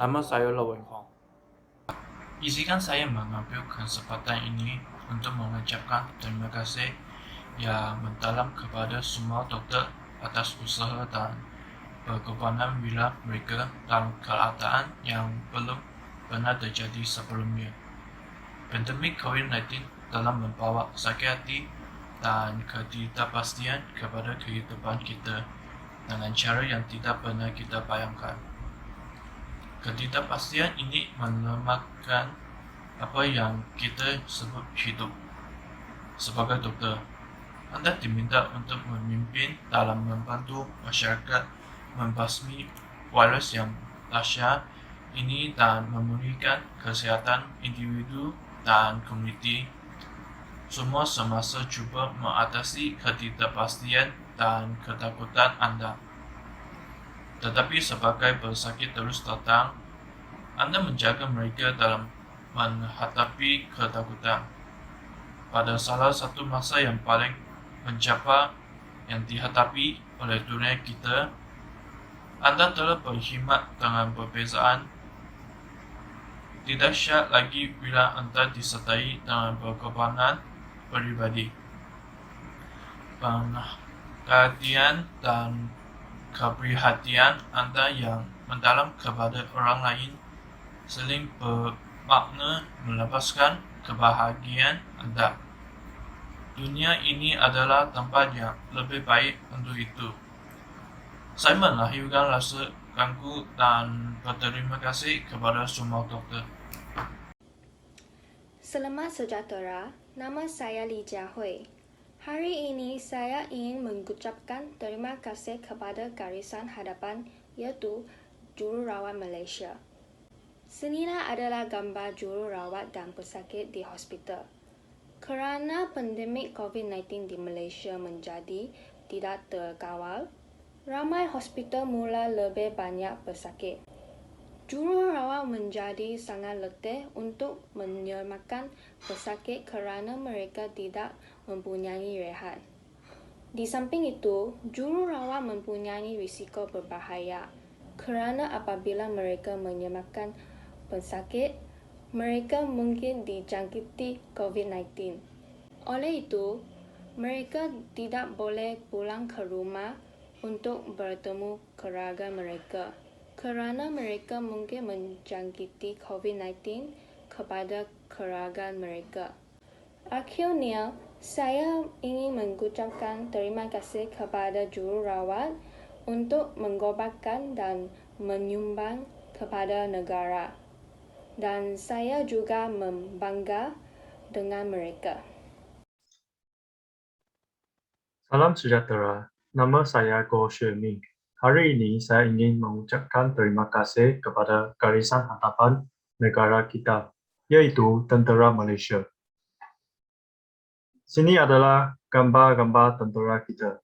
Nama saya Lowen Hong. Izinkan saya mengambil kesempatan ini untuk mengucapkan terima kasih yang mendalam kepada semua doktor atas usaha dan berkorbanan bila mereka dalam keadaan yang belum pernah terjadi sebelumnya. Pandemik COVID-19 telah membawa sakit hati dan ketidakpastian kepada kehidupan kita dengan cara yang tidak pernah kita bayangkan. Ketidakpastian ini melemahkan apa yang kita sebut hidup. Sebagai doktor, Anda diminta untuk memimpin dalam membantu masyarakat membasmi virus yang dahsyat ini dan memulihkan kesehatan individu dan komuniti. Semua semasa cuba mengatasi ketidakpastian dan ketakutan Anda. Tetapi sebagai pesakit terus datang, Anda menjaga mereka dalam menghadapi ketakutan. Pada salah satu masa yang paling mencabar yang dihadapi oleh dunia kita, Anda telah berkhidmat dengan perbezaan. Tidak syak lagi bila Anda disertai dengan berkorbanan pribadi, perhatian dan keprihatinan Anda yang mendalam kepada orang lain saling bermakna melepaskan kebahagiaan Anda. Dunia ini adalah tempat yang lebih baik untuk itu. Saya melahirkan rasa kagum dan berterima kasih kepada semua doktor. Selamat sejahtera, nama saya Li Jiahui. Hari ini saya ingin mengucapkan terima kasih kepada Garisan Hadapan iaitu Jururawat Malaysia. Sinilah adalah gambar jururawat dan pesakit di hospital. Kerana pandemik COVID-19 di Malaysia menjadi tidak terkawal, ramai hospital mula lebih banyak pesakit. Jururawat menjadi sangat letih untuk menyelamatkan pesakit kerana mereka tidak mempunyai rehat. Di samping itu, jururawat mempunyai risiko berbahaya kerana apabila mereka menyelamatkan pesakit, mereka mungkin dijangkiti COVID-19. Oleh itu, mereka tidak boleh pulang ke rumah untuk bertemu keluarga mereka kerana mereka mungkin menjangkiti COVID-19 kepada keluarga mereka. Akhirnya, saya ingin mengucapkan terima kasih kepada jururawat untuk mengorbankan dan menyumbang kepada negara. Dan saya juga membangga dengan mereka. Salam sejahtera, nama saya Goh Xue Ming. Hari ini saya ingin mengucapkan terima kasih kepada Garisan Hadapan negara kita, iaitu Tentera Malaysia. Sini adalah gambar-gambar tentera kita.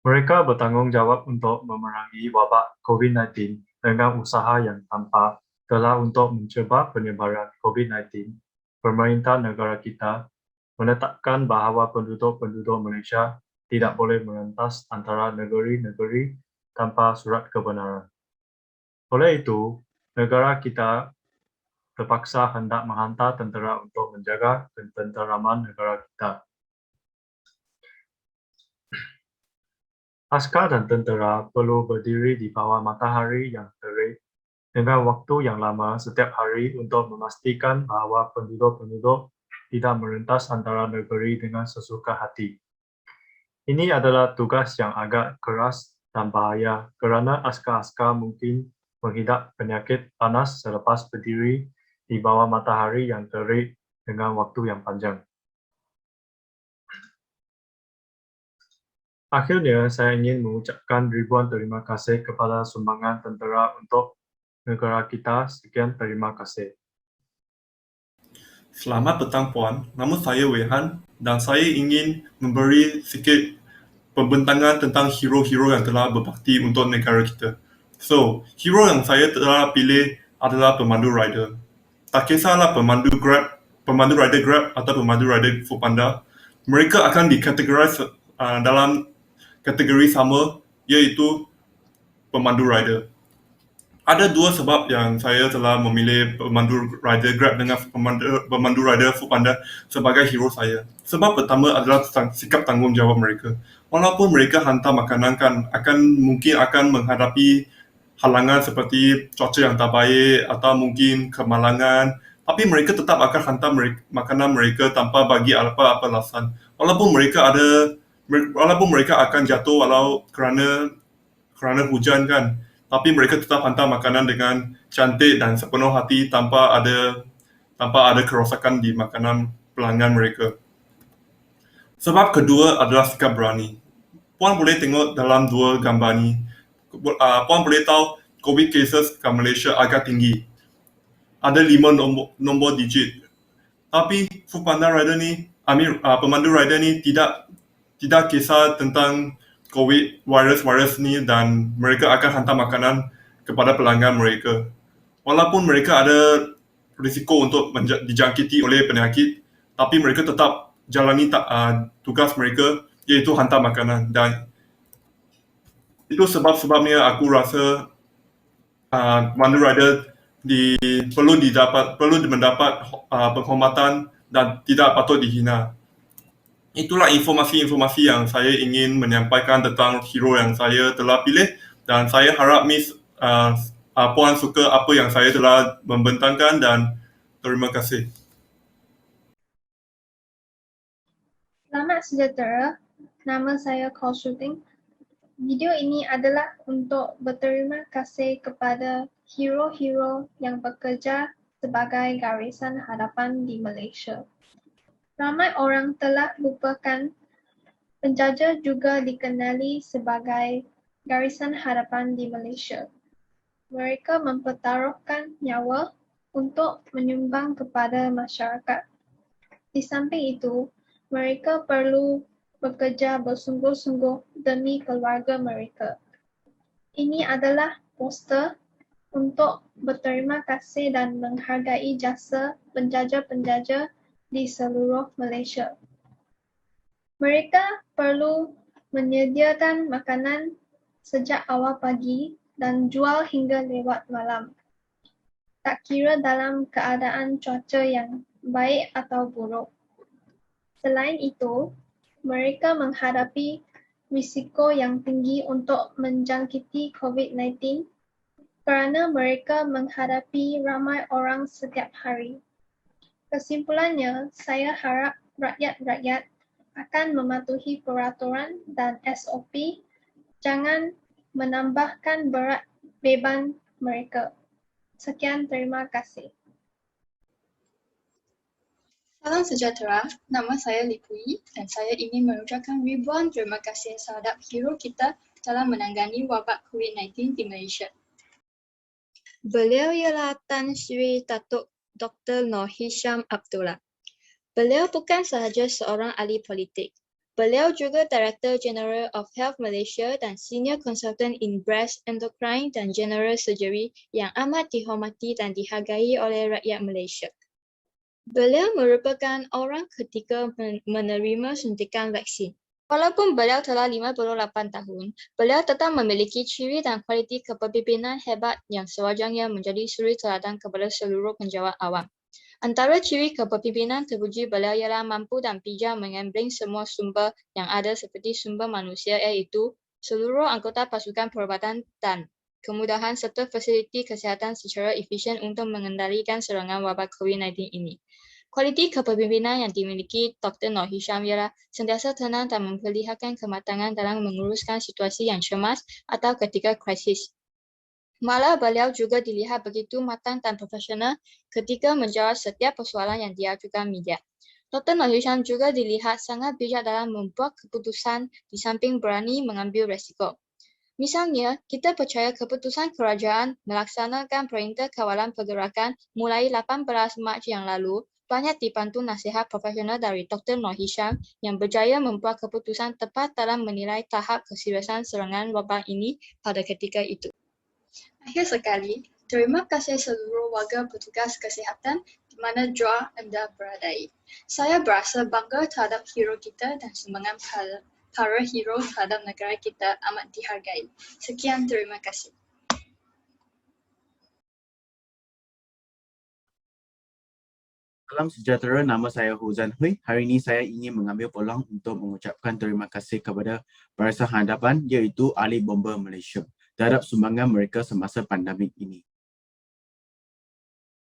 Mereka bertanggungjawab untuk memerangi wabak COVID-19 dengan usaha yang tampak telah untuk mencegah penyebaran COVID-19. Pemerintah negara kita menetapkan bahawa penduduk-penduduk Malaysia tidak boleh merentas antara negeri-negeri tanpa surat kebenaran. Oleh itu, negara kita terpaksa hendak menghantar tentera untuk menjaga ketenteraman negara kita. Askar dan tentera perlu berdiri di bawah matahari yang terik dengan waktu yang lama setiap hari untuk memastikan bahawa penduduk-penduduk tidak merentas antara negeri dengan sesuka hati. Ini adalah tugas yang agak keras dan bahaya kerana askar-askar mungkin menghidap penyakit panas selepas berdiri di bawah matahari yang terik dengan waktu yang panjang. Akhirnya, saya ingin mengucapkan ribuan terima kasih kepada sumbangan tentera untuk negara kita. Sekian terima kasih. Selamat petang puan, nama saya Wehan dan saya ingin memberi sikit pembentangan tentang hero-hero yang telah berbakti untuk negara kita. So, hero yang saya telah pilih adalah pemandu rider. Tak kisahlah pemandu rider Grab atau pemandu rider Foodpanda, mereka akan dikategoris dalam kategori sama, iaitu pemandu rider. Ada dua sebab yang saya telah memilih pemandu rider Grab dengan pemandu rider Foodpanda sebagai hero saya. Sebab pertama adalah sikap tanggungjawab mereka. Walaupun mereka hantar makanan kan mungkin akan menghadapi halangan seperti cuaca yang tak baik atau mungkin kemalangan, tapi mereka tetap akan hantar makanan mereka tanpa bagi apa-apa alasan. Walaupun mereka akan jatuh kerana hujan kan, tapi mereka tetap hantar makanan dengan cantik dan sepenuh hati tanpa ada kerosakan di makanan pelanggan mereka. Sebab kedua adalah sikap berani. Puan boleh tengok dalam dua gambar ni. Puan boleh tahu COVID cases kat Malaysia agak tinggi. Ada 5 nombor digit. Tapi Foodpanda rider ni, pemandu rider ni tidak kisah tentang COVID virus ni dan mereka akan hantar makanan kepada pelanggan mereka. Walaupun mereka ada risiko untuk dijangkiti oleh penyakit, tapi mereka tetap jalani tugas mereka, iaitu hantar makanan. Dan itu sebab-sebabnya aku rasa pemandu rider perlu mendapat penghormatan dan tidak patut dihina. Itulah informasi-informasi yang saya ingin menyampaikan tentang hero yang saya telah pilih, dan saya harap Puan suka apa yang saya telah membentangkan, dan terima kasih. Selamat sejahtera, nama saya Call Shooting. Video ini adalah untuk berterima kasih kepada hero-hero yang bekerja sebagai garisan hadapan di Malaysia. Ramai orang telah lupakan penjajah juga dikenali sebagai garisan hadapan di Malaysia. Mereka mempertaruhkan nyawa untuk menyumbang kepada masyarakat. Di samping itu, mereka perlu bekerja bersungguh-sungguh demi keluarga mereka. Ini adalah poster untuk berterima kasih dan menghargai jasa penjajah-penjajah di seluruh Malaysia. Mereka perlu menyediakan makanan sejak awal pagi dan jual hingga lewat malam, tak kira dalam keadaan cuaca yang baik atau buruk. Selain itu, mereka menghadapi risiko yang tinggi untuk menjangkiti COVID-19 kerana mereka menghadapi ramai orang setiap hari. Kesimpulannya, saya harap rakyat-rakyat akan mematuhi peraturan dan SOP, jangan menambahkan berat beban mereka. Sekian, terima kasih. Salam sejahtera, nama saya Lipui dan saya ingin mengucapkan ribuan terima kasih terhadap hero kita dalam menangani wabak COVID-19 di Malaysia. Beliau ialah Tan Sri Datuk Dr. Noor Hisham Abdullah. Beliau bukan sahaja seorang ahli politik. Beliau juga Director General of Health Malaysia dan Senior Consultant in Breast, Endocrine dan General Surgery yang amat dihormati dan dihargai oleh rakyat Malaysia. Beliau merupakan orang ketiga menerima suntikan vaksin. Walaupun beliau telah 58 tahun, beliau tetap memiliki ciri dan kualiti kepemimpinan hebat yang sewajarnya menjadi suri teladan kepada seluruh penjawat awam. Antara ciri kepemimpinan terpuji beliau ialah mampu dan bijak menggambling semua sumber yang ada seperti sumber manusia, iaitu seluruh anggota pasukan perubatan dan kemudahan serta fasiliti kesihatan secara efisien untuk mengendalikan serangan wabak COVID-19 ini. Kualiti kepemimpinan yang dimiliki Dr. Noor Hisham ialah sentiasa tenang dan memperlihatkan kematangan dalam menguruskan situasi yang cemas atau ketika krisis. Malah beliau juga dilihat begitu matang dan profesional ketika menjawab setiap persoalan yang diajukan media. Dr. Noor Hisham juga dilihat sangat bijak dalam membuat keputusan di samping berani mengambil resiko. Misalnya, kita percaya keputusan kerajaan melaksanakan perintah kawalan pergerakan mulai 18 Mac yang lalu banyak dibantu nasihat profesional dari Dr. Noor Hisham yang berjaya membuat keputusan tepat dalam menilai tahap keseriusan serangan wabak ini pada ketika itu. Akhir sekali, terima kasih seluruh warga petugas kesihatan di mana jua anda beradai. Saya berasa bangga terhadap hero kita dan sumbangan para hero terhadap negara kita amat dihargai. Sekian, terima kasih. Salam sejahtera, nama saya Huzan Hui. Hari ini saya ingin mengambil peluang untuk mengucapkan terima kasih kepada Barisan Hadapan iaitu Ahli Bomba Malaysia terhadap sumbangan mereka semasa pandemik ini.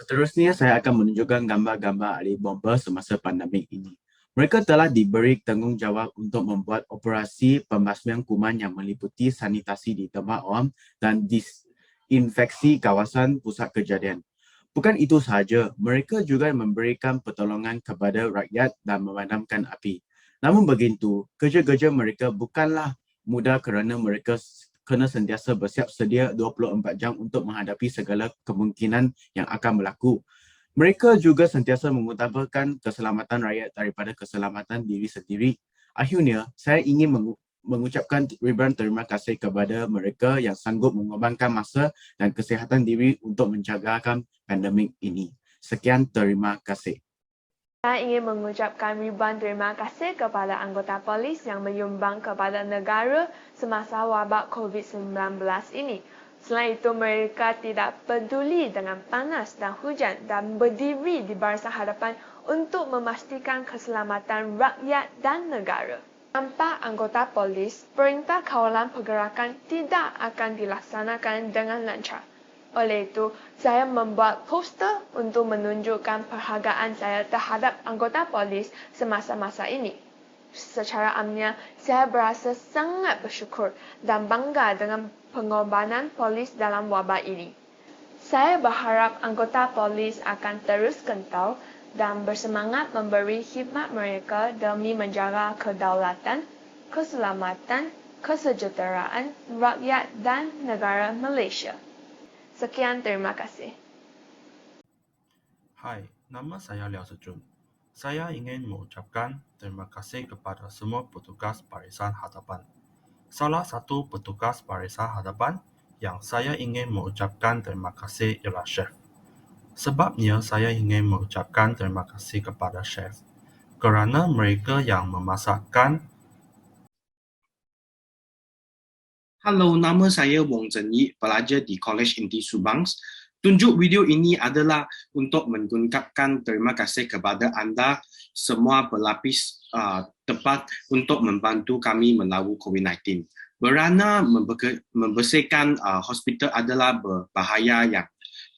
Seterusnya, saya akan menunjukkan gambar-gambar ahli bomba semasa pandemik ini. Mereka telah diberi tanggungjawab untuk membuat operasi pembasmian kuman yang meliputi sanitasi di tempat awam dan disinfeksi kawasan pusat kejadian. Bukan itu sahaja, mereka juga memberikan pertolongan kepada rakyat dan memadamkan api. Namun begitu, kerja-kerja mereka bukanlah mudah kerana mereka kena sentiasa bersiap sedia 24 jam untuk menghadapi segala kemungkinan yang akan berlaku. Mereka juga sentiasa mengutamakan keselamatan rakyat daripada keselamatan diri sendiri. Akhirnya, saya ingin mengucapkan ribuan terima kasih kepada mereka yang sanggup mengorbankan masa dan kesihatan diri untuk menjagakan pandemik ini. Sekian, terima kasih. Saya ingin mengucapkan ribuan terima kasih kepada anggota polis yang menyumbang kepada negara semasa wabak COVID-19 ini. Selain itu, mereka tidak peduli dengan panas dan hujan dan berdiri di barisan hadapan untuk memastikan keselamatan rakyat dan negara. Tanpa anggota polis, perintah kawalan pergerakan tidak akan dilaksanakan dengan lancar. Oleh itu, saya membuat poster untuk menunjukkan penghargaan saya terhadap anggota polis semasa-masa ini. Secara amnya, saya berasa sangat bersyukur dan bangga dengan pengorbanan polis dalam wabak ini. Saya berharap anggota polis akan terus kental dan bersemangat memberi khidmat mereka demi menjaga kedaulatan, keselamatan, kesejahteraan rakyat dan negara Malaysia. Sekian, terima kasih. Hai, nama saya Liao Sejun. Saya ingin mengucapkan terima kasih kepada semua petugas Barisan Hadapan. Salah satu petugas Barisan Hadapan yang saya ingin mengucapkan terima kasih ialah Chef. Sebabnya saya ingin mengucapkan terima kasih kepada Chef kerana mereka yang memasakkan. Halo, nama saya Wong Zhen Yi, pelajar di College Inti Subang. Tunjuk video ini adalah untuk mengucapkan terima kasih kepada anda semua berlapis tepat untuk membantu kami melawan COVID-19. Kerana membersihkan hospital adalah berbahaya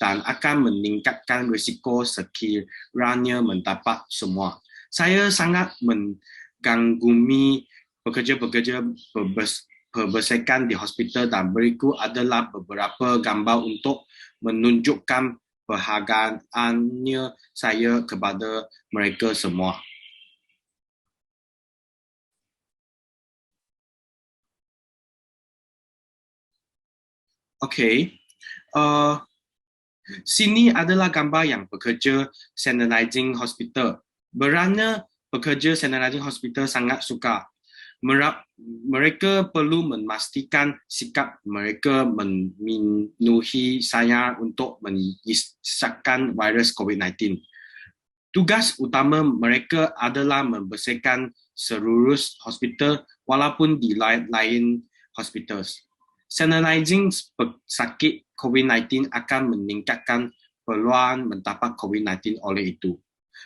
dan akan meningkatkan risiko sekiranya mendapat semua. Saya sangat mengagumi pekerja-pekerja pembersihan di hospital dan berikut adalah beberapa gambar untuk menunjukkan penghargaannya saya kepada mereka semua. Okey. Sini adalah gambar yang bekerja sanitizing hospital. Kerana pekerja sanitizing hospital sangat suka. Mereka perlu memastikan sikap mereka memenuhi sayang untuk mengisahkan virus COVID-19. Tugas utama mereka adalah membersihkan seluruh hospital walaupun di lain hospital. Sanitizing pesakit COVID-19 akan meningkatkan peluang mendapat COVID-19 oleh itu.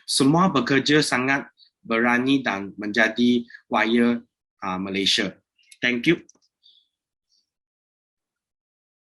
Semua bekerja sangat berani dan menjadi waya Malaysia. Thank you.